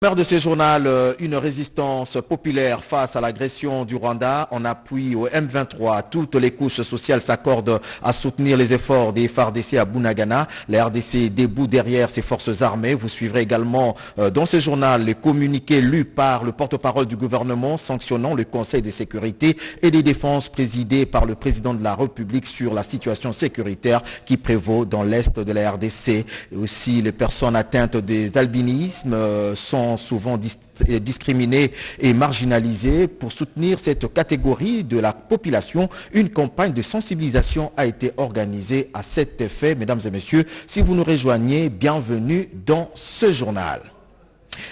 Maire de ce journal, une résistance populaire face à l'agression du Rwanda en appui au M23. Toutes les couches sociales s'accordent à soutenir les efforts des FARDC à Bunagana. La RDC est debout derrière ses forces armées. Vous suivrez également dans ce journal les communiqués lus par le porte-parole du gouvernement sanctionnant le Conseil de sécurité et des défenses présidé par le président de la République sur la situation sécuritaire qui prévaut dans l'est de la RDC. Et aussi les personnes atteintes des albinismes sont souvent discriminés et marginalisés. Pour soutenir cette catégorie de la population, une campagne de sensibilisation a été organisée à cet effet. Mesdames et messieurs, si vous nous rejoignez, bienvenue dans ce journal.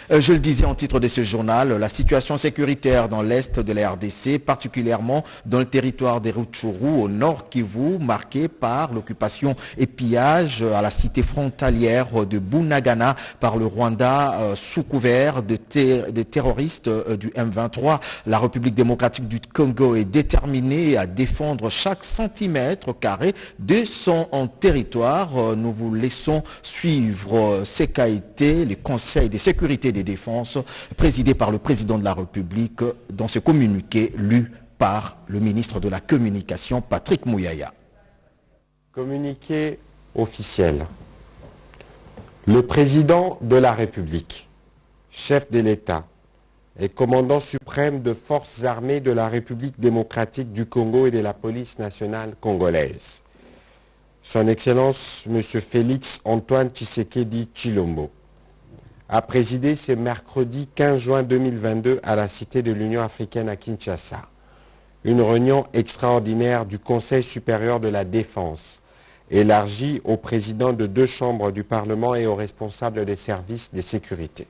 Je le disais en titre de ce journal, la situation sécuritaire dans l'est de la RDC, particulièrement dans le territoire des Rutshuru au nord Kivu, marqué par l'occupation et pillage à la cité frontalière de Bunagana par le Rwanda sous couvert de terroristes du M23. La République démocratique du Congo est déterminée à défendre chaque centimètre carré de son territoire. Nous vous laissons suivre ce qu'a été le Conseil de sécurité des défenses présidé par le président de la République dans ce communiqué lu par le ministre de la Communication Patrick Muyaya. Communiqué officiel. Le président de la République, chef de l'État et commandant suprême de forces armées de la République démocratique du Congo et de la police nationale congolaise, Son Excellence M. Félix Antoine Tshisekedi Tshilombo, a présidé ce mercredi 15 juin 2022 à la Cité de l'Union africaine à Kinshasa une réunion extraordinaire du Conseil supérieur de la défense, élargie aux présidents de 2 chambres du Parlement et aux responsables des services de sécurité.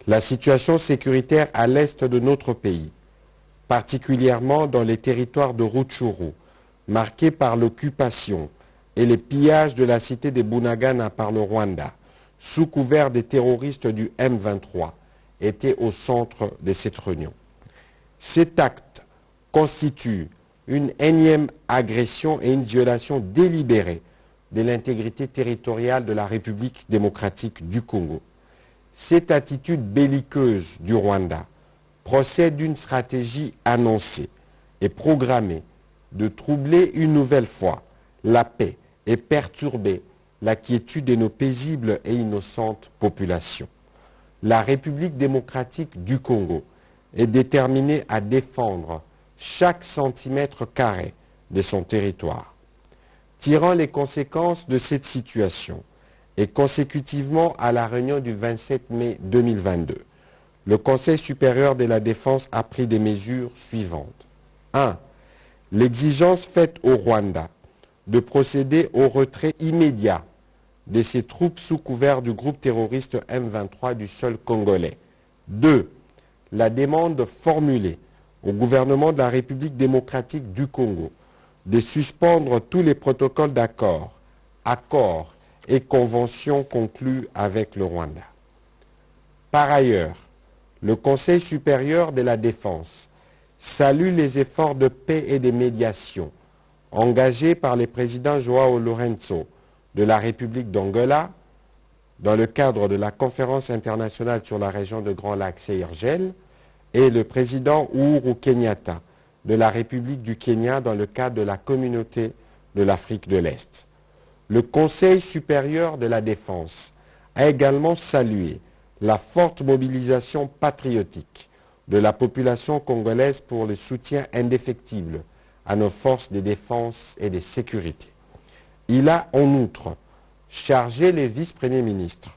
La situation sécuritaire à l'est de notre pays, particulièrement dans les territoires de Rutshuru, marqués par l'occupation et les pillages de la cité de Bunagana par le Rwanda, sous couvert des terroristes du M23, était au centre de cette réunion. Cet acte constitue une énième agression et une violation délibérée de l'intégrité territoriale de la République démocratique du Congo. Cette attitude belliqueuse du Rwanda procède d'une stratégie annoncée et programmée de troubler une nouvelle fois la paix et perturber la quiétude de nos paisibles et innocentes populations. La République démocratique du Congo est déterminée à défendre chaque centimètre carré de son territoire. Tirant les conséquences de cette situation et consécutivement à la réunion du 27 mai 2022, le Conseil supérieur de la défense a pris des mesures suivantes. 1. L'exigence faite au Rwanda de procéder au retrait immédiat de ses troupes sous couvert du groupe terroriste M23 du sol congolais. 2. La demande formulée au gouvernement de la République démocratique du Congo de suspendre tous les protocoles d'accord, accords et conventions conclus avec le Rwanda. Par ailleurs, le Conseil supérieur de la défense salue les efforts de paix et de médiation engagés par les présidents João Lourenço de la République d'Angola dans le cadre de la conférence internationale sur la région de Grand Lac Seychelles et le président Uhuru Kenyatta de la République du Kenya dans le cadre de la communauté de l'Afrique de l'Est. Le Conseil supérieur de la défense a également salué la forte mobilisation patriotique de la population congolaise pour le soutien indéfectible à nos forces de défense et de sécurité. Il a en outre chargé les vice-premiers ministres,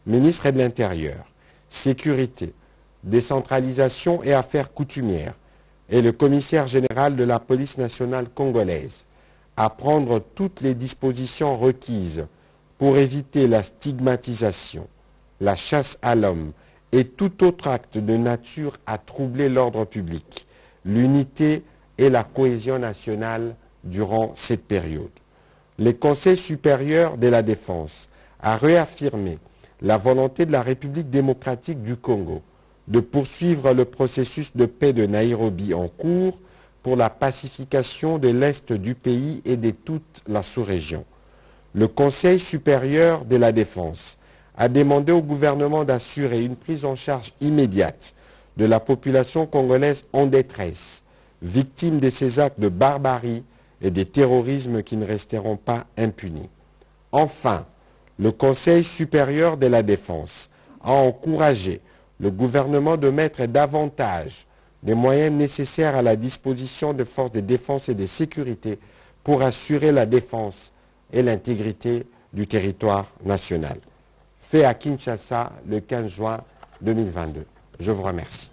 ministres de l'Intérieur, Sécurité, Décentralisation et Affaires coutumières et le commissaire général de la police nationale congolaise à prendre toutes les dispositions requises pour éviter la stigmatisation, la chasse à l'homme et tout autre acte de nature à troubler l'ordre public, l'unité et la cohésion nationale durant cette période. Le Conseil supérieur de la défense a réaffirmé la volonté de la République démocratique du Congo de poursuivre le processus de paix de Nairobi en cours pour la pacification de l'Est du pays et de toute la sous-région. Le Conseil supérieur de la défense a demandé au gouvernement d'assurer une prise en charge immédiate de la population congolaise en détresse, victime de ces actes de barbarie et de terrorisme qui ne resteront pas impunis. Enfin, le Conseil supérieur de la défense a encouragé le gouvernement de mettre davantage des moyens nécessaires à la disposition des forces de défense et de sécurité pour assurer la défense et l'intégrité du territoire national. Fait à Kinshasa le 15 juin 2022. Je vous remercie.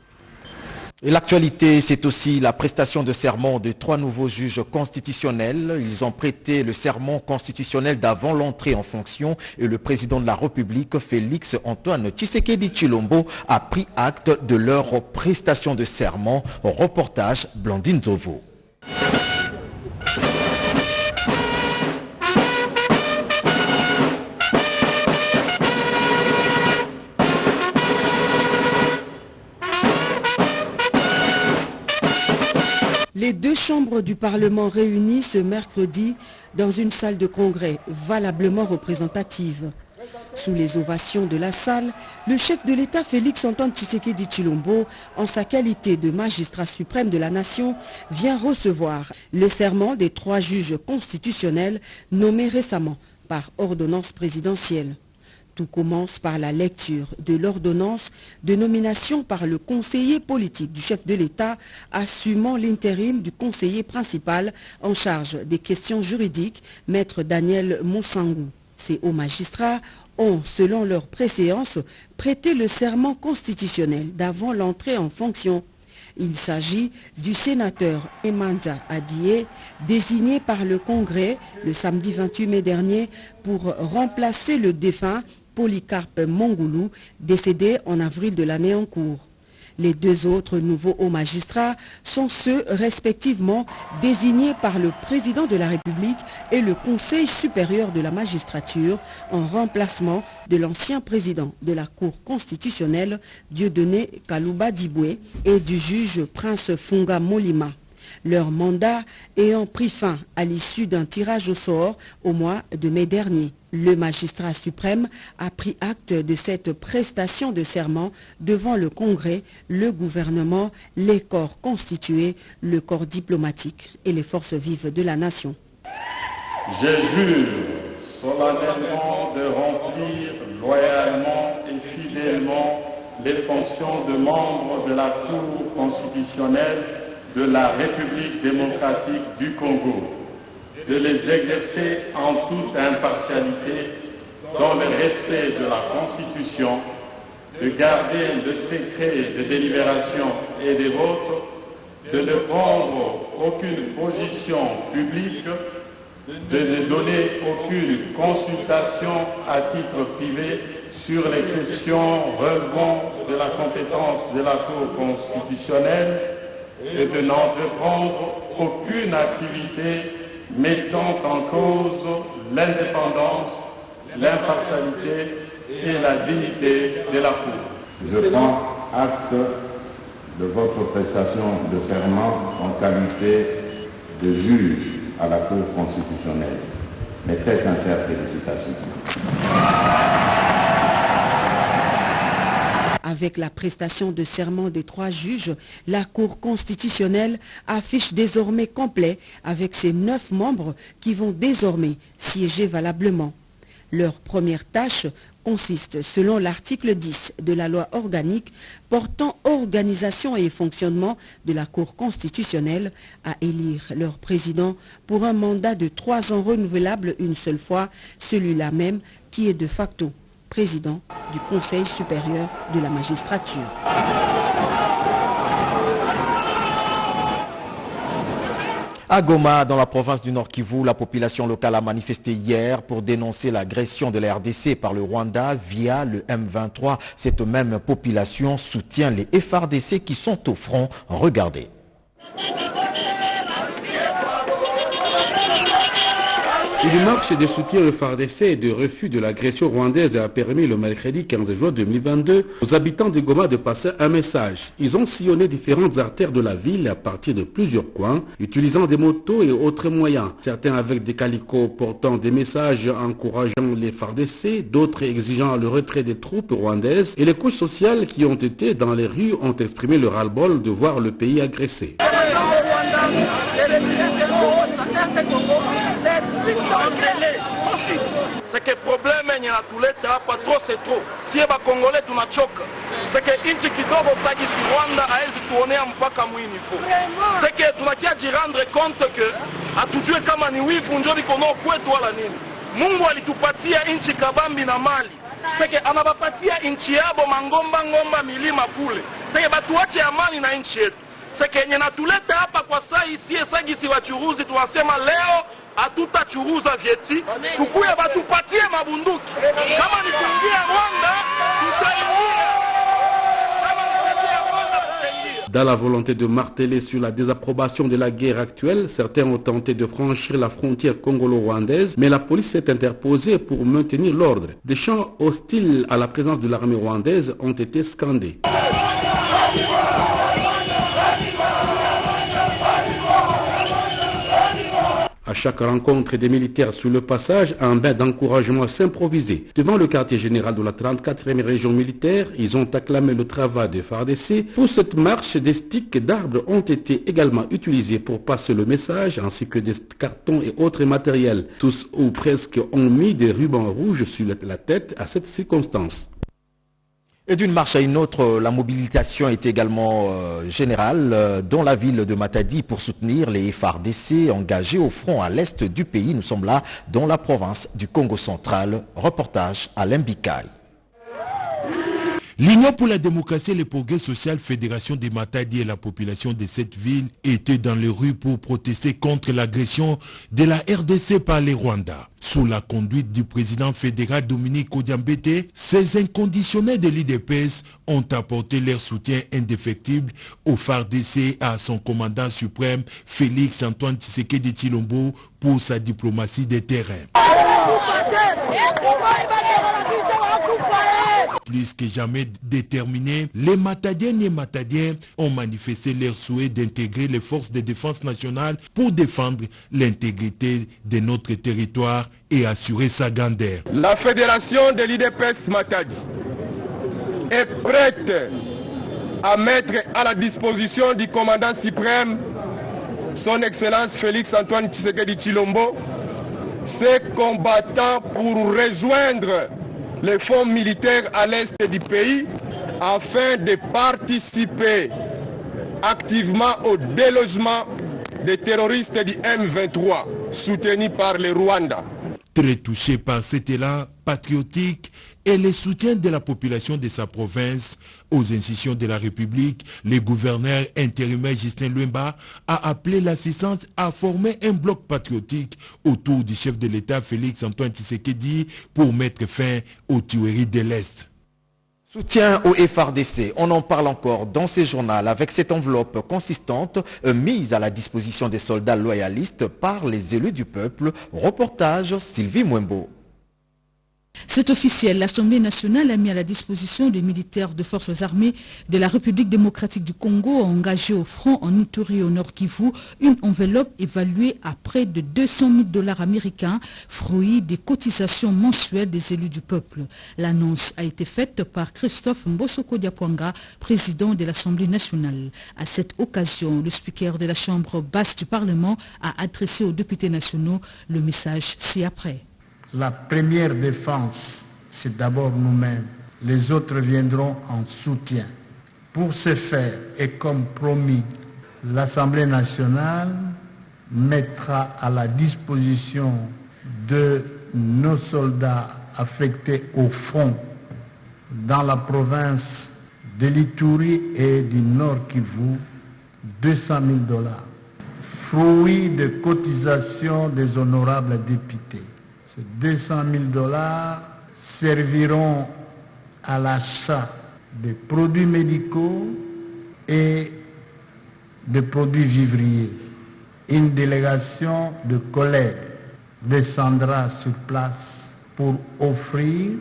Et l'actualité, c'est aussi la prestation de serment de 3 nouveaux juges constitutionnels. Ils ont prêté le serment constitutionnel d'avant l'entrée en fonction et le président de la République, Félix Antoine Tshisekedi Tshilombo, a pris acte de leur prestation de serment. Reportage Blandine Zovo. Les 2 chambres du Parlement réunies ce mercredi dans une salle de congrès valablement représentative. Sous les ovations de la salle, le chef de l'État Félix Antoine Tshisekedi Tshilombo, en sa qualité de magistrat suprême de la nation, vient recevoir le serment des 3 juges constitutionnels nommés récemment par ordonnance présidentielle. Tout commence par la lecture de l'ordonnance de nomination par le conseiller politique du chef de l'État assumant l'intérim du conseiller principal en charge des questions juridiques, Maître Daniel Moussangou. Ces hauts magistrats ont, selon leur préséance, prêté le serment constitutionnel d'avant l'entrée en fonction. Il s'agit du sénateur Emanda Adie, désigné par le Congrès le samedi 28 mai dernier pour remplacer le défunt Polycarpe Mongoulou, décédé en avril de l'année en cours. Les 2 autres nouveaux hauts magistrats sont ceux respectivement désignés par le président de la République et le Conseil supérieur de la magistrature en remplacement de l'ancien président de la Cour constitutionnelle Dieudonné Kalouba Diboué et du juge Prince Funga Molima. Leur mandat ayant pris fin à l'issue d'un tirage au sort au mois de mai dernier. Le magistrat suprême a pris acte de cette prestation de serment devant le Congrès, le gouvernement, les corps constitués, le corps diplomatique et les forces vives de la nation. Je jure solennellement de remplir loyalement et fidèlement les fonctions de membre de la Cour constitutionnelle de la République démocratique du Congo, de les exercer en toute impartialité, dans le respect de la Constitution, de garder le secret de délibération et des votes, de ne prendre aucune position publique, de ne donner aucune consultation à titre privé sur les questions relevant de la compétence de la Cour constitutionnelle et de n'entreprendre aucune activité mettant en cause l'indépendance, l'impartialité et la dignité de la Cour. Je prends acte de votre prestation de serment en qualité de juge à la Cour constitutionnelle. Mes très sincères félicitations. Avec la prestation de serment des 3 juges, la Cour constitutionnelle affiche désormais complet avec ses 9 membres qui vont désormais siéger valablement. Leur première tâche consiste, selon l'article 10 de la loi organique portant organisation et fonctionnement de la Cour constitutionnelle, à élire leur président pour un mandat de 3 ans renouvelable une seule fois, celui-là même qui est de facto président du Conseil supérieur de la magistrature. À Goma, dans la province du Nord Kivu, la population locale a manifesté hier pour dénoncer l'agression de la RDC par le Rwanda via le M23. Cette même population soutient les FARDC qui sont au front. Regardez. Une marche de soutien au FARDC et de refus de l'agression rwandaise a permis le mercredi 15 juin 2022 aux habitants de Goma de passer un message. Ils ont sillonné différentes artères de la ville à partir de plusieurs coins, utilisant des motos et autres moyens. Certains avec des calicots portant des messages encourageant les FARDC, d'autres exigeant le retrait des troupes rwandaises. Et les couches sociales qui ont été dans les rues ont exprimé leur ras-le-bol de voir le pays agressé. C'est que problème yanatuleta hapa trop c'est trop. Sie ba Congolais tunachoka. C'est que inchi kidogo sagisi Rwanda haezi tuonea mpaka mwinifo. C'est que tunakia jirendre compte que hatujue kama ni wivu njo bikono kwetu wala nini. Mungu alitupatia inchi kabambi na mali. C'est que anabapatia inchi yabo mangomba ngomba milima kule. C'est que batuache amani na inchi yetu. C'est que yanatuleta hapa kwa saa isie sagisi wachuruzi tunasema leo hatutachuruza vyeti, tukuye batupatie mabunduki. Kama ni kuingia Rwanda, tutaingia. Dans la volonté de marteler sur la désapprobation de la guerre actuelle, certains ont tenté de franchir la frontière congolo-rwandaise, mais la police s'est interposée pour maintenir l'ordre. Des chants hostiles à la présence de l'armée rwandaise ont été scandés. À chaque rencontre des militaires sur le passage, un bain d'encouragement s'improvisait. Devant le quartier général de la 34e région militaire, ils ont acclamé le travail des FARDC. Pour cette marche, des sticks d'arbres ont été également utilisés pour passer le message, ainsi que des cartons et autres matériels. Tous ou presque ont mis des rubans rouges sur la tête à cette circonstance. Et d'une marche à une autre, la mobilisation est également générale dans la ville de Matadi pour soutenir les FARDC engagés au front à l'est du pays. Nous sommes là dans la province du Congo central. Reportage à Lembikaï. L'Union pour la démocratie et le progrès social, Fédération des Matadi et la population de cette ville étaient dans les rues pour protester contre l'agression de la RDC par les Rwandais. Sous la conduite du président fédéral Dominique Odiambete, ces inconditionnels de l'IDPS ont apporté leur soutien indéfectible au FARDC et à son commandant suprême Félix Antoine Tshisekedi Tshilombo pour sa diplomatie de terrain. Plus que jamais déterminés, les Matadiennes et Matadiens ont manifesté leur souhait d'intégrer les forces de défense nationale pour défendre l'intégrité de notre territoire et assurer sa grandeur. La fédération de l'IDPS Matadi est prête à mettre à la disposition du commandant suprême, son Excellence Félix Antoine Tshisekedi Tshilombo, ses combattants pour rejoindre les fonds militaires à l'est du pays afin de participer activement au délogement des terroristes du M23 soutenus par le Rwanda. Très touché par cet élan patriotique et le soutien de la population de sa province aux institutions de la République, le gouverneur intérimaire Justin Luemba a appelé l'assistance à former un bloc patriotique autour du chef de l'État Félix Antoine Tshisekedi pour mettre fin aux tueries de l'Est. Soutien au FARDC, on en parle encore dans ces journaux avec cette enveloppe consistante mise à la disposition des soldats loyalistes par les élus du peuple. Reportage Sylvie Mwembo. C'est officiel, l'Assemblée nationale a mis à la disposition des militaires de forces armées de la République démocratique du Congo engagés au front en Ituri au Nord Kivu une enveloppe évaluée à près de 200 000 $ américains, fruit des cotisations mensuelles des élus du peuple. L'annonce a été faite par Christophe Mbosoko Diapwanga, président de l'Assemblée nationale. À cette occasion, le speaker de la Chambre basse du Parlement a adressé aux députés nationaux le message ci-après. La première défense, c'est d'abord nous-mêmes. Les autres viendront en soutien. Pour ce faire, et comme promis, l'Assemblée nationale mettra à la disposition de nos soldats affectés au front dans la province de l'Ituri et du Nord Kivu 200 000 $, fruit de cotisations des honorables députés. Ces 200 000 $ serviront à l'achat des produits médicaux et des produits vivriers. Une délégation de collègues descendra sur place pour offrir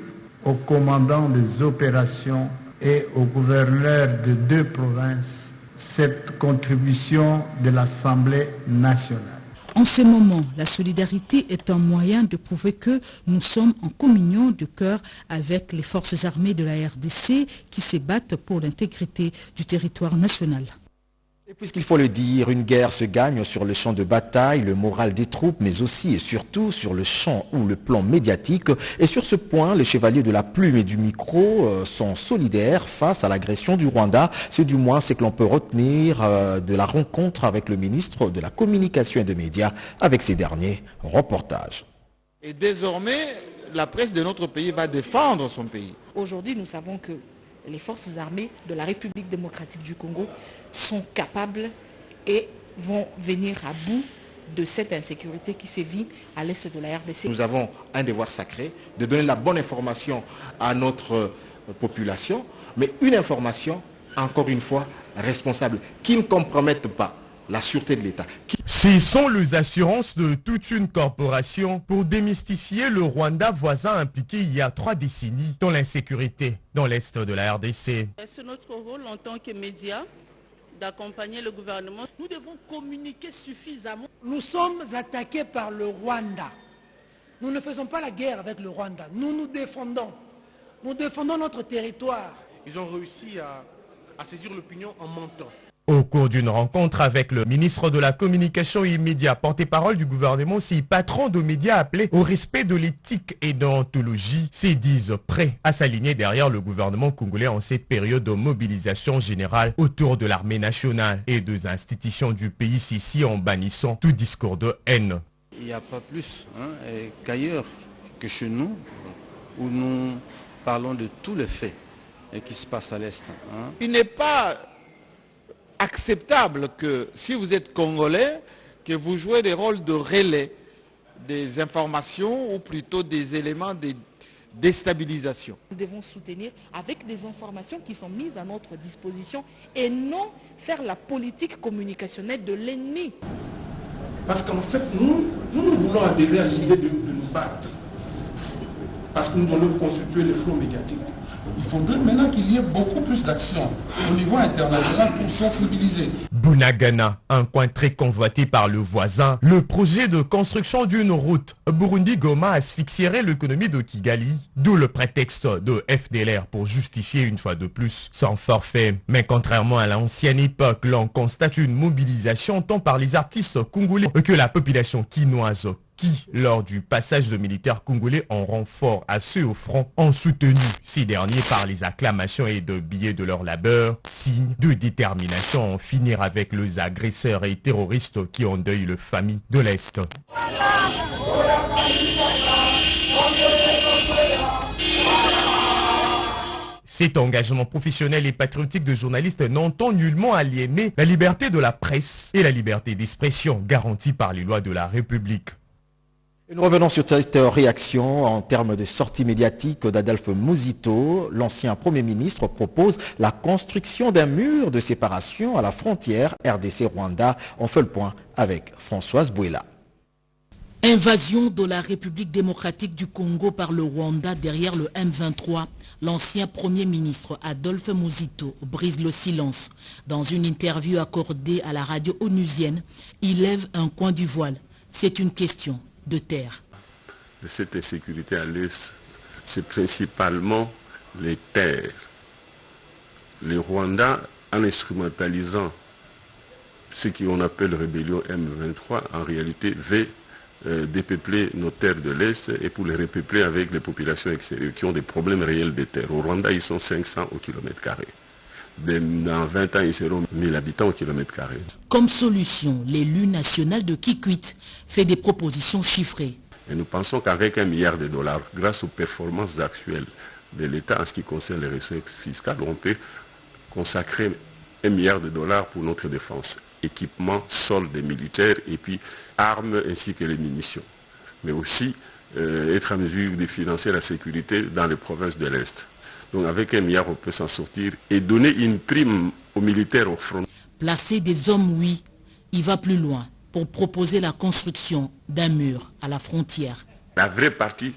aux commandants des opérations et aux gouverneurs de 2 provinces cette contribution de l'Assemblée nationale. En ce moment, la solidarité est un moyen de prouver que nous sommes en communion de cœur avec les forces armées de la RDC qui se battent pour l'intégrité du territoire national. Et puisqu'il faut le dire, une guerre se gagne sur le champ de bataille, le moral des troupes, mais aussi et surtout sur le champ ou le plan médiatique. Et sur ce point, les chevaliers de la plume et du micro sont solidaires face à l'agression du Rwanda. C'est du moins ce que l'on peut retenir de la rencontre avec le ministre de la Communication et des Médias avec ces derniers reportages. Et désormais, la presse de notre pays va défendre son pays. Aujourd'hui, nous savons que les forces armées de la République démocratique du Congo sont capables et vont venir à bout de cette insécurité qui sévit à l'est de la RDC. Nous avons un devoir sacré de donner la bonne information à notre population, mais une information, encore une fois, responsable, qui ne compromette pas la sûreté de l'État. Ce sont les assurances de toute une corporation pour démystifier le Rwanda voisin impliqué il y a 3 décennies dans l'insécurité dans l'est de la RDC. C'est notre rôle en tant que médias d'accompagner le gouvernement. Nous devons communiquer suffisamment. Nous sommes attaqués par le Rwanda. Nous ne faisons pas la guerre avec le Rwanda. Nous nous défendons. Nous défendons notre territoire. Ils ont réussi à saisir l'opinion en mentant. Au cours d'une rencontre avec le ministre de la Communication et des Médias, porte-parole du gouvernement, ces patrons de médias appelés au respect de l'éthique et de l'ontologie se disent prêts à s'aligner derrière le gouvernement congolais en cette période de mobilisation générale autour de l'armée nationale et des institutions du pays, ceci en bannissant tout discours de haine. Il n'y a pas plus qu'ailleurs que chez nous, où nous parlons de tous les faits qui se passent à l'Est. Il n'est pas acceptable que si vous êtes Congolais, que vous jouez des rôles de relais des informations ou plutôt des éléments de déstabilisation. Nous devons soutenir avec des informations qui sont mises à notre disposition et non faire la politique communicationnelle de l'ennemi. Parce qu'en fait, nous voulons adhérer à l'idée de nous battre. Parce que nous voulons constituer le front médiatique. Il faudrait maintenant qu'il y ait beaucoup plus d'actions au niveau international pour sensibiliser. Bunagana, un coin très convoité par le voisin, le projet de construction d'une route Burundi-Goma asphyxierait l'économie de Kigali, d'où le prétexte de FDLR pour justifier une fois de plus son forfait. Mais contrairement à l'ancienne époque, l'on constate une mobilisation tant par les artistes congolais que la population quinoise qui, lors du passage de militaires congolais en renfort à ceux au front, ont soutenu ces derniers par les acclamations et de billets de leur labeur, signe de détermination à en finir avec les agresseurs et terroristes qui endeuillent les familles de l'Est. Cet engagement professionnel et patriotique de journalistes n'entend nullement aliéner la liberté de la presse et la liberté d'expression garantie par les lois de la République. Et nous revenons sur cette réaction en termes de sortie médiatique d'Adolphe Muzito. L'ancien Premier ministre propose la construction d'un mur de séparation à la frontière RDC-Rwanda. On fait le point avec Françoise Bouela. Invasion de la République démocratique du Congo par le Rwanda derrière le M23. L'ancien Premier ministre Adolphe Muzito brise le silence. Dans une interview accordée à la radio onusienne, il lève un coin du voile. C'est une question de terre. Cette insécurité à l'Est, c'est principalement les terres. Le Rwanda, en instrumentalisant ce qu'on appelle rébellion M23, en réalité veut dépeupler nos terres de l'Est et pour les repeupler avec les populations extérieures qui ont des problèmes réels de terre. Au Rwanda, ils sont 500 au kilomètre carré. Dans 20 ans, ils seront 1000 habitants au kilomètre carré. Comme solution, l'élu national de Kikwit fait des propositions chiffrées. Et nous pensons qu'avec $1 milliard, grâce aux performances actuelles de l'État en ce qui concerne les ressources fiscales, on peut consacrer $1 milliard pour notre défense. Équipement, soldes militaires et puis armes ainsi que les munitions. Mais aussi être en mesure de financer la sécurité dans les provinces de l'Est. Donc avec $1 milliard, on peut s'en sortir et donner une prime aux militaires au front. Placer des hommes, oui, il va plus loin. pour proposer la construction d'un mur à la frontière. La vraie partie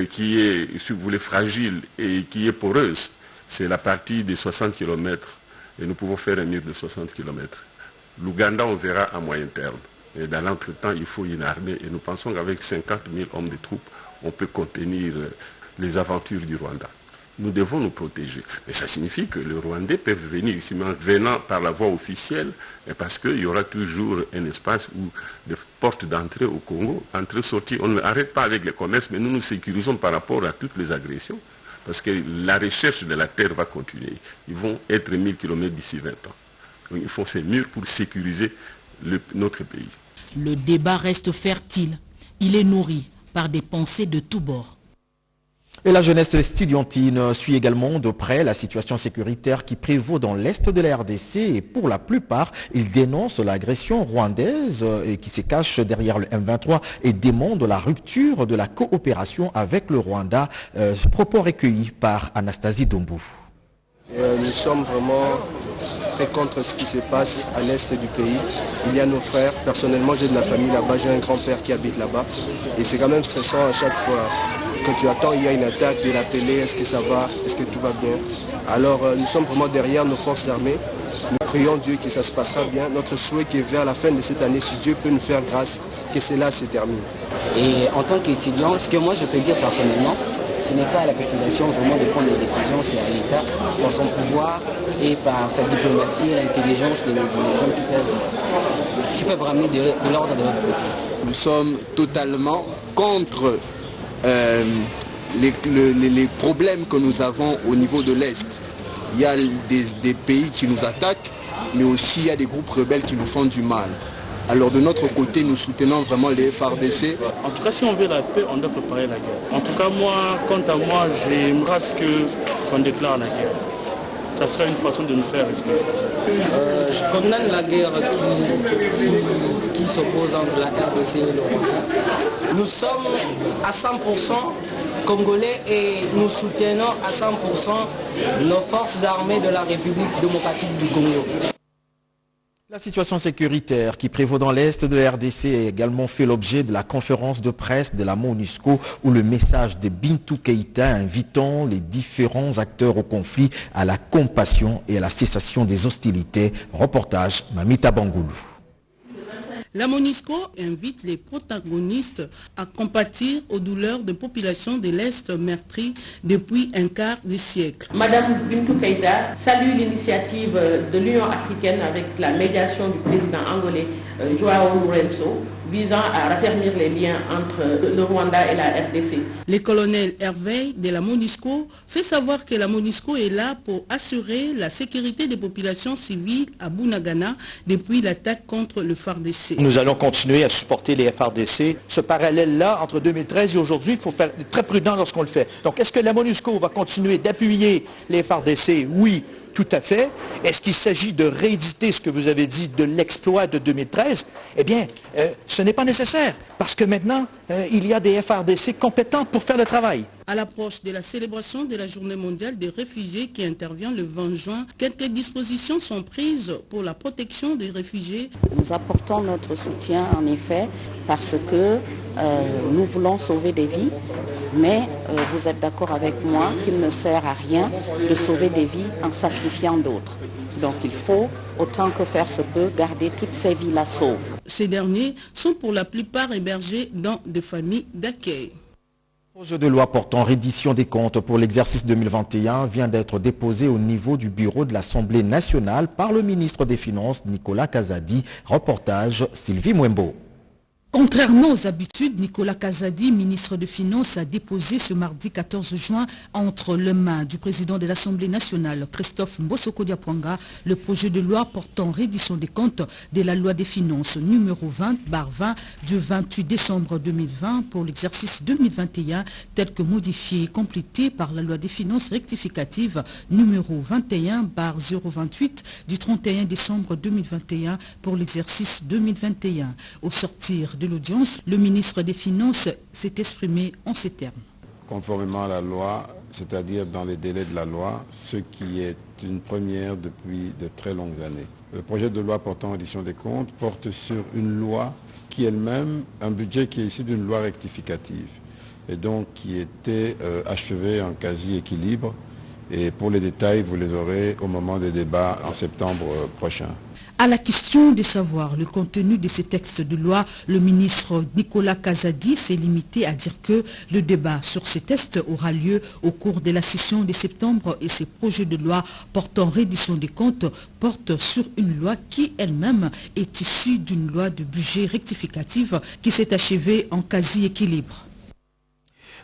qui est, si vous voulez, fragile et qui est poreuse, c'est la partie des 60 km. Et nous pouvons faire un mur de 60 km. L'Ouganda, on verra à moyen terme. Et dans l'entretemps, il faut une armée. Et nous pensons qu'avec 50 000 hommes de troupes, on peut contenir les aventures du Rwanda. Nous devons nous protéger. Mais ça signifie que les Rwandais peuvent venir ici, mais en venant par la voie officielle, parce qu'il y aura toujours un espace où des portes d'entrée au Congo, entrée-sortie. On n'arrête pas avec les commerces, mais nous nous sécurisons par rapport à toutes les agressions, parce que la recherche de la terre va continuer. Ils vont être 1000 km d'ici 20 ans. Donc ils font ces murs pour sécuriser notre pays. Le débat reste fertile. Il est nourri par des pensées de tous bords. Et la jeunesse estudiantine suit également de près la situation sécuritaire qui prévaut dans l'est de la RDC et pour la plupart, ils dénoncent l'agression rwandaise et qui se cache derrière le M23 et demandent la rupture de la coopération avec le Rwanda, propos recueillis par Anastasie Dombou. Nous sommes vraiment très contre ce qui se passe à l'est du pays. Il y a nos frères, personnellement j'ai de la famille là-bas, j'ai un grand-père qui habite là-bas et c'est quand même stressant à chaque fois. Quand tu attends, il y a une attaque, de l'appeler, est-ce que ça va, est-ce que tout va bien. Alors nous sommes vraiment derrière nos forces armées. Nous prions Dieu que ça se passera bien. Notre souhait est que vers la fin de cette année, si Dieu peut nous faire grâce, que cela se termine. Et en tant qu'étudiant, ce que moi je peux dire personnellement, ce n'est pas à la population vraiment de prendre des décisions, c'est à l'État, par son pouvoir et par sa diplomatie et l'intelligence des gens qui peuvent ramener de l'ordre de notre côté. Nous sommes totalement contre les problèmes que nous avons au niveau de l'Est. Il y a des pays qui nous attaquent, mais aussi il y a des groupes rebelles qui nous font du mal. Alors de notre côté, nous soutenons vraiment les FARDC. En tout cas, si on veut la paix, on doit préparer la guerre. En tout cas, moi, quant à moi, j'aimerais qu'on déclare la guerre. Ça serait une façon de nous faire respecter. Je condamne la guerre qui s'oppose entre la RDC et le Rwanda. Nous sommes à 100% Congolais et nous soutenons à 100% nos forces armées de la République démocratique du Congo. La situation sécuritaire qui prévaut dans l'Est de la RDC a également fait l'objet de la conférence de presse de la MONUSCO où le message de Bintou Keïta invitant les différents acteurs au conflit à la compassion et à la cessation des hostilités. Reportage Mamita Bangoulou. La MONUSCO invite les protagonistes à compatir aux douleurs de populations de l'Est meurtries depuis un quart de siècle. Madame Bintou Keïta salue l'initiative de l'Union africaine avec la médiation du président angolais Joao Lourenço visant à raffermir les liens entre le Rwanda et la RDC. Le colonel Hervé de la MONUSCO fait savoir que la MONUSCO est là pour assurer la sécurité des populations civiles à Bunagana depuis l'attaque contre le FARDC. Nous allons continuer à supporter les FARDC. Ce parallèle-là entre 2013 et aujourd'hui, il faut faire très prudent lorsqu'on le fait. Donc est-ce que la MONUSCO va continuer d'appuyer les FARDC? Oui. Tout à fait. Est-ce qu'il s'agit de rééditer ce que vous avez dit de l'exploit de 2013? Eh bien, ce n'est pas nécessaire, parce que maintenant, il y a des FARDC compétents pour faire le travail. À l'approche de la célébration de la Journée mondiale des réfugiés qui intervient le 20 juin, quelques dispositions sont prises pour la protection des réfugiés. Nous apportons notre soutien, en effet, parce que nous voulons sauver des vies, mais vous êtes d'accord avec moi qu'il ne sert à rien de sauver des vies en sacrifiant d'autres. Donc il faut, autant que faire se peut, garder toutes ces vies-là sauves. Ces derniers sont pour la plupart hébergés dans des familles d'accueil. Le projet de loi portant reddition des comptes pour l'exercice 2021 vient d'être déposé au niveau du bureau de l'Assemblée nationale par le ministre des Finances Nicolas Kazadi. Reportage Sylvie Mwembo. Contrairement aux habitudes, Nicolas Kazadi, ministre des Finances, a déposé ce mardi 14 juin entre les mains du président de l'Assemblée nationale, Christophe Mbosoko-Diapwanga, le projet de loi portant reddition des comptes de la loi des finances numéro 20/20 du 28 décembre 2020 pour l'exercice 2021, tel que modifié et complété par la loi des finances rectificative numéro 21/028 du 31 décembre 2021 pour l'exercice 2021. Au sortir de l'audience, le ministre des Finances s'est exprimé en ces termes. Conformément à la loi, c'est-à-dire dans les délais de la loi, ce qui est une première depuis de très longues années. Le projet de loi portant reddition des comptes porte sur une loi qui elle-même, un budget qui est issu d'une loi rectificative et donc qui était achevé en quasi-équilibre. Et pour les détails, vous les aurez au moment des débats en septembre prochain. À la question de savoir le contenu de ces textes de loi, le ministre Nicolas Kazadi s'est limité à dire que le débat sur ces textes aura lieu au cours de la session de septembre et ces projets de loi portant reddition des comptes portent sur une loi qui elle-même est issue d'une loi de budget rectificative qui s'est achevée en quasi-équilibre.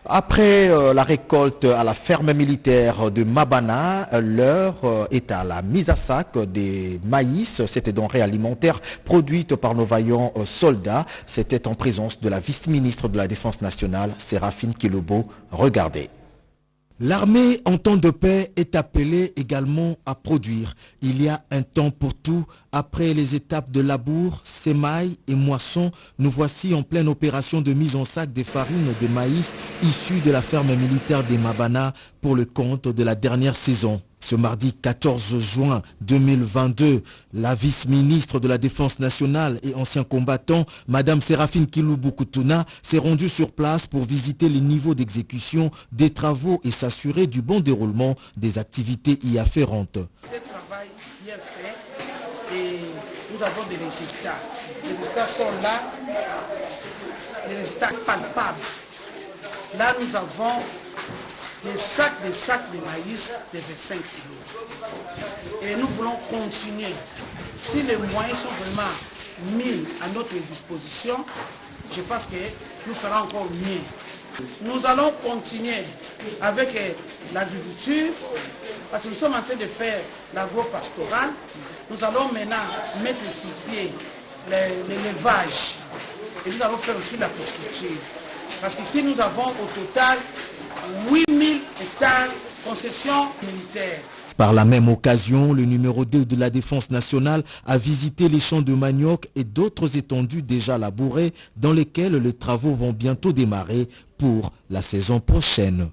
Après la récolte à la ferme militaire de Mabana, l'heure est à la mise à sac des maïs, cette denrée alimentaire produite par nos vaillants soldats. C'était en présence de la vice-ministre de la Défense nationale, Séraphine Kilobo. Regardez. L'armée en temps de paix est appelée également à produire. Il y a un temps pour tout. Après les étapes de labour, sémailles et moisson, nous voici en pleine opération de mise en sac des farines de maïs issues de la ferme militaire des Mabana pour le compte de la dernière saison. Ce mardi 14 juin 2022, la vice-ministre de la Défense nationale et ancien combattant, Madame Séraphine Kilobo-Kutuna, s'est rendue sur place pour visiter les niveaux d'exécution des travaux et s'assurer du bon déroulement des activités y afférentes. C'est un travail bien fait et nous avons des résultats. Les résultats sont là, les résultats palpables. Là, nous avons des sacs de maïs de 25 kilos. Et nous voulons continuer. Si les moyens sont vraiment mis à notre disposition, je pense que nous ferons encore mieux. Nous allons continuer avec l'agriculture, parce que nous sommes en train de faire l'agro-pastoral. Nous allons maintenant mettre sur pied l'élevage. Et nous allons faire aussi la pisciculture. Parce qu'ici, nous avons au total 8000 hectares concession militaire. Par la même occasion, le numéro 2 de la Défense nationale a visité les champs de manioc et d'autres étendues déjà labourées dans lesquelles les travaux vont bientôt démarrer pour la saison prochaine.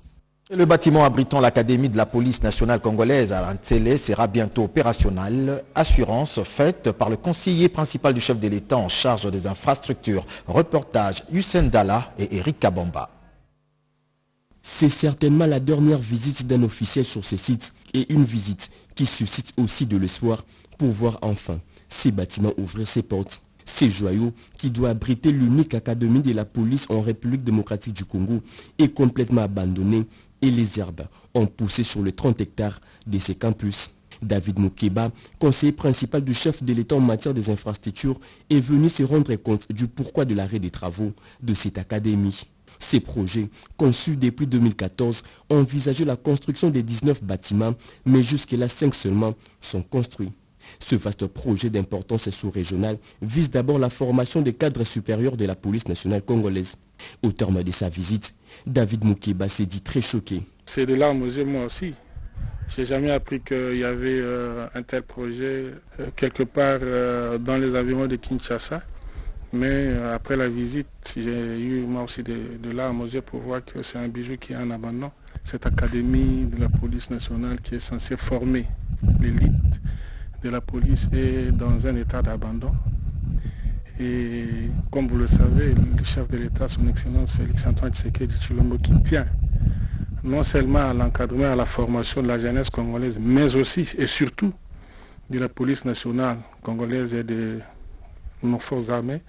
Le bâtiment abritant l'Académie de la police nationale congolaise à Ntsele sera bientôt opérationnel. Assurance faite par le conseiller principal du chef de l'État en charge des infrastructures. Reportage Hussein Dalla et Eric Kabamba. C'est certainement la dernière visite d'un officiel sur ces sites et une visite qui suscite aussi de l'espoir pour voir enfin ces bâtiments ouvrir ses portes. Ces joyaux qui doit abriter l'unique académie de la police en République démocratique du Congo est complètement abandonné et les herbes ont poussé sur les 30 hectares de ces campus. David Moukeba, conseiller principal du chef de l'État en matière des infrastructures, est venu se rendre compte du pourquoi de l'arrêt des travaux de cette académie. Ces projets, conçus depuis 2014, ont envisagé la construction des 19 bâtiments, mais jusque-là 5 seulement sont construits. Ce vaste projet d'importance sous-régionale vise d'abord la formation des cadres supérieurs de la police nationale congolaise. Au terme de sa visite, David Moukeba s'est dit très choqué. C'est de larmes aux yeux moi aussi. Je n'ai jamais appris qu'il y avait un tel projet quelque part dans les environs de Kinshasa. Mais après la visite, j'ai eu moi aussi de larmes aux yeux pour voir que c'est un bijou qui est en abandon. Cette académie de la police nationale qui est censée former l'élite de la police est dans un état d'abandon. Et comme vous le savez, le chef de l'État, son Excellence Félix-Antoine Tshisekedi Tshilombo, qui tient non seulement à l'encadrement et à la formation de la jeunesse congolaise, mais aussi et surtout de la police nationale congolaise et de nos forces armées.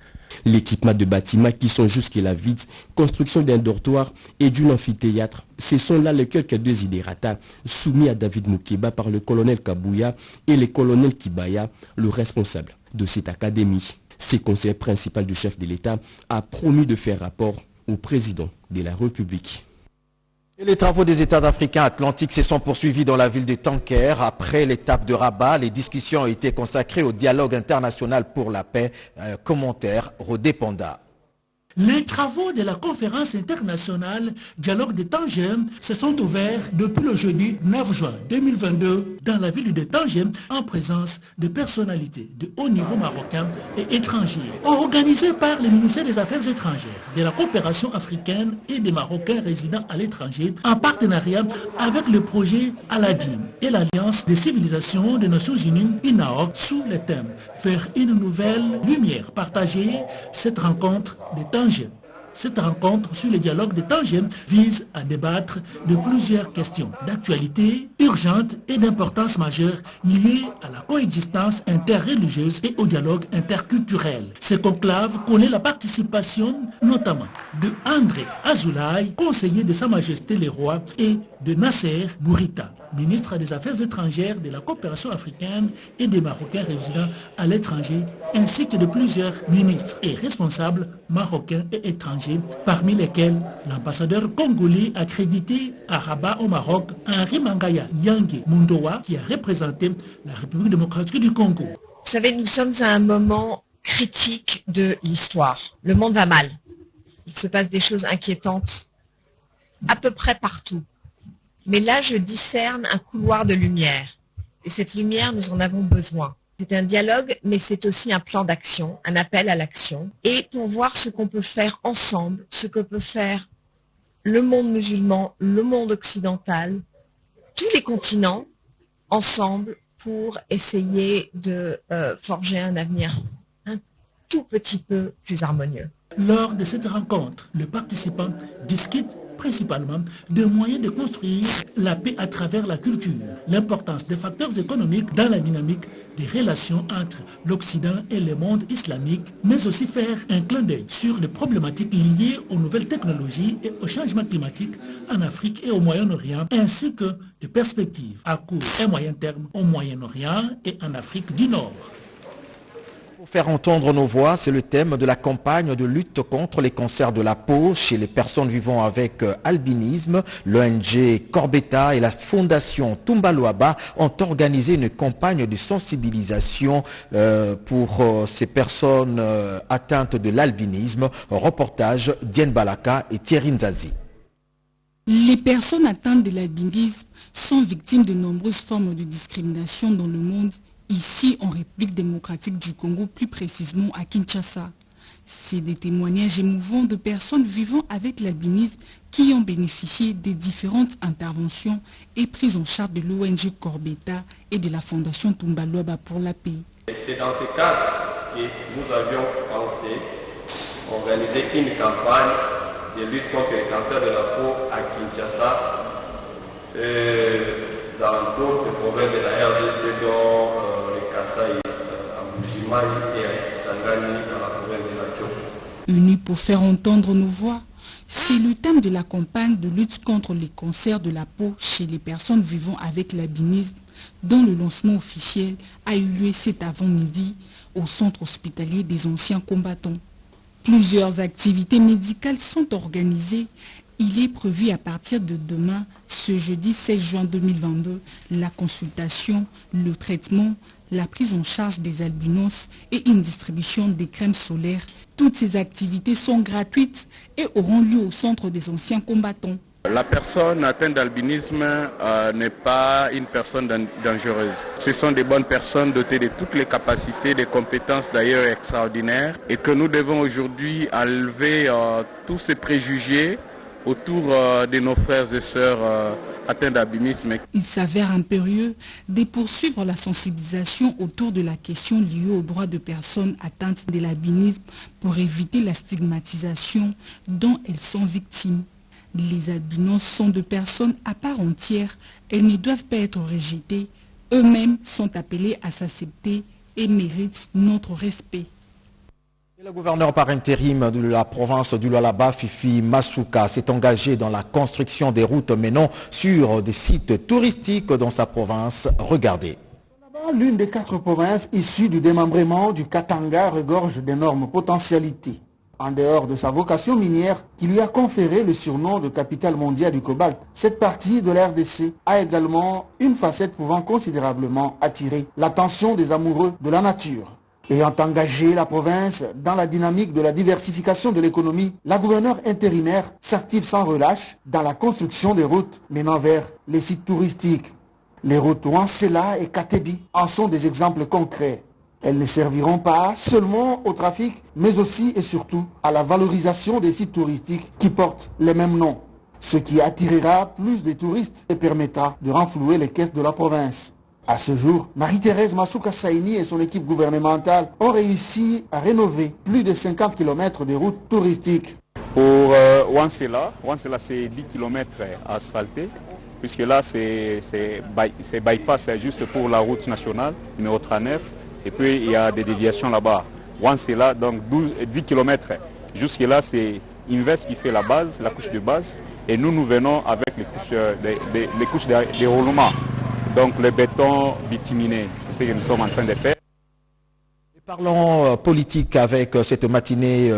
L'équipement de bâtiments qui sont jusque-là vides, construction d'un dortoir et d'une amphithéâtre, ce sont là les quelques deux idérata soumis à David Moukeba par le colonel Kabouya et le colonel Kibaya, le responsable de cette académie. Ce conseiller principal du chef de l'État a promis de faire rapport au président de la République. Et les travaux des États africains atlantiques se sont poursuivis dans la ville de Tanker. Après l'étape de Rabat, les discussions ont été consacrées au dialogue international pour la paix. Commentaire Rodé Panda. Les travaux de la conférence internationale Dialogue de Tanger se sont ouverts depuis le jeudi 9 juin 2022 dans la ville de Tanger en présence de personnalités de haut niveau marocains et étrangers. Organisé par le ministère des Affaires étrangères, de la coopération africaine et des Marocains résidant à l'étranger en partenariat avec le projet Aladdin et l'Alliance des civilisations des Nations Unies INAOC sous le thème Vers une nouvelle lumière partagée, cette rencontre de Tanger. Cette rencontre sur le dialogue de Tanger vise à débattre de plusieurs questions d'actualité urgente et d'importance majeure liées à la coexistence interreligieuse et au dialogue interculturel. Ce conclave connaît la participation notamment de André Azoulay, conseiller de Sa Majesté le Roi, et de Nasser Bourita, ministre des Affaires étrangères, de la coopération africaine et des Marocains résidant à l'étranger, ainsi que de plusieurs ministres et responsables marocains et étrangers, parmi lesquels l'ambassadeur congolais accrédité à Rabat au Maroc, Henri Mangaya Yange Mundowa, qui a représenté la République démocratique du Congo. Vous savez, nous sommes à un moment critique de l'histoire. Le monde va mal. Il se passe des choses inquiétantes à peu près partout. Mais là, je discerne un couloir de lumière. Et cette lumière, nous en avons besoin. C'est un dialogue, mais c'est aussi un plan d'action, un appel à l'action. Et pour voir ce qu'on peut faire ensemble, ce que peut faire le monde musulman, le monde occidental, tous les continents, ensemble, pour essayer de forger un avenir un tout petit peu plus harmonieux. Lors de cette rencontre, les participants discutent principalement des moyens de construire la paix à travers la culture, l'importance des facteurs économiques dans la dynamique des relations entre l'Occident et le monde islamique, mais aussi faire un clin d'œil sur les problématiques liées aux nouvelles technologies et au changement climatique en Afrique et au Moyen-Orient, ainsi que des perspectives à court et moyen terme au Moyen-Orient et en Afrique du Nord. Pour faire entendre nos voix, c'est le thème de la campagne de lutte contre les cancers de la peau chez les personnes vivant avec albinisme. L'ONG Corbetta et la Fondation Tumbaloaba ont organisé une campagne de sensibilisation pour ces personnes atteintes de l'albinisme. Reportage Diane Balaka et Thierry Nzazi. Les personnes atteintes de l'albinisme sont victimes de nombreuses formes de discrimination dans le monde. Ici, en République démocratique du Congo, plus précisément à Kinshasa. C'est des témoignages émouvants de personnes vivant avec l'albinisme qui ont bénéficié des différentes interventions et prises en charge de l'ONG Corbetta et de la Fondation Tumbaloaba pour la paix. C'est dans ce cadre que nous avions pensé organiser une campagne de lutte contre le cancer de la peau à Kinshasa, dans d'autres provinces de la RDC, dont Unis pour faire entendre nos voix, c'est le thème de la campagne de lutte contre les cancers de la peau chez les personnes vivant avec l'albinisme, dont le lancement officiel a eu lieu cet avant-midi au centre hospitalier des anciens combattants. Plusieurs activités médicales sont organisées. Il est prévu à partir de demain, ce jeudi 16 juin 2022, la consultation, le traitement, la prise en charge des albinos et une distribution des crèmes solaires. Toutes ces activités sont gratuites et auront lieu au centre des anciens combattants. La personne atteinte d'albinisme n'est pas une personne dangereuse. Ce sont des bonnes personnes dotées de toutes les capacités, des compétences d'ailleurs extraordinaires, et que nous devons aujourd'hui enlever tous ces préjugés autour de nos frères et sœurs atteints d'albinisme. Il s'avère impérieux de poursuivre la sensibilisation autour de la question liée aux droits de personnes atteintes de l'albinisme pour éviter la stigmatisation dont elles sont victimes. Les albinos sont de personnes à part entière, elles ne doivent pas être rejetées, eux-mêmes sont appelés à s'accepter et méritent notre respect. Le gouverneur par intérim de la province du Lualaba, Fifi Masuka, s'est engagé dans la construction des routes menant sur des sites touristiques dans sa province. Regardez. L'une des 4 provinces issues du démembrement du Katanga regorge d'énormes potentialités. En dehors de sa vocation minière qui lui a conféré le surnom de capitale mondiale du cobalt, cette partie de la RDC a également une facette pouvant considérablement attirer l'attention des amoureux de la nature. Ayant engagé la province dans la dynamique de la diversification de l'économie, la gouverneure intérimaire s'active sans relâche dans la construction des routes menant vers les sites touristiques. Les routes Ouansela et Katebi en sont des exemples concrets. Elles ne serviront pas seulement au trafic, mais aussi et surtout à la valorisation des sites touristiques qui portent les mêmes noms, ce qui attirera plus de touristes et permettra de renflouer les caisses de la province. À ce jour, Marie-Thérèse Masuka Saini et son équipe gouvernementale ont réussi à rénover plus de 50 km de routes touristiques. Pour Ouansela, c'est 10 km asphaltés, puisque là c'est bypass juste pour la route nationale, numéro 39, et puis il y a des déviations là-bas. Ouansela, donc 10 km. Jusque-là, c'est Invest qui fait la base, la couche de base, et nous venons avec les couches de roulement. Donc le béton bituminé, c'est ce que nous sommes en train de faire. Parlons politique avec cette matinée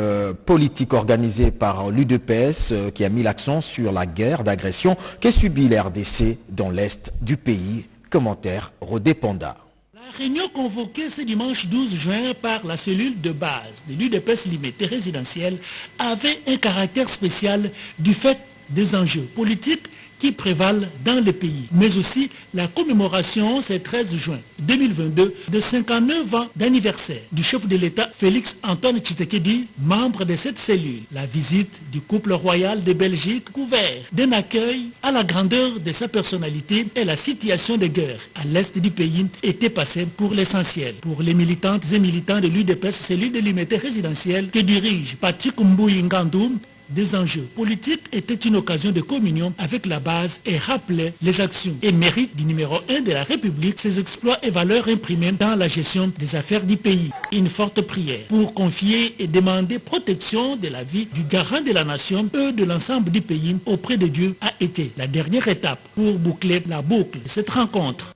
politique organisée par l'UDPS qui a mis l'accent sur la guerre d'agression qu'a subie la RDC dans l'est du pays. Commentaire Rodépanda. La réunion convoquée ce dimanche 12 juin par la cellule de base de l'UDPS Limité résidentielle avait un caractère spécial du fait des enjeux politiques qui prévalent dans le pays, mais aussi la commémoration ce 13 juin 2022 de 59 ans d'anniversaire du chef de l'État Félix Antoine Tshisekedi, membre de cette cellule. La visite du couple royal de Belgique couvert d'un accueil à la grandeur de sa personnalité et la situation de guerre à l'est du pays était passée pour l'essentiel. Pour les militantes et militants de l'UDPS, cellule de l'unité résidentielle que dirige Patrick Mbouyi Ngandoum, des enjeux politiques était une occasion de communion avec la base et rappelait les actions et mérites du numéro 1 de la République, ses exploits et valeurs imprimées dans la gestion des affaires du pays. Une forte prière pour confier et demander protection de la vie du garant de la nation et de l'ensemble du pays auprès de Dieu a été la dernière étape pour boucler la boucle de cette rencontre.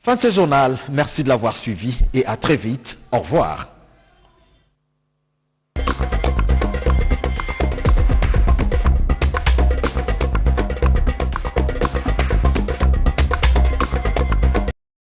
Fin de ce journal, merci de l'avoir suivi et à très vite. Au revoir.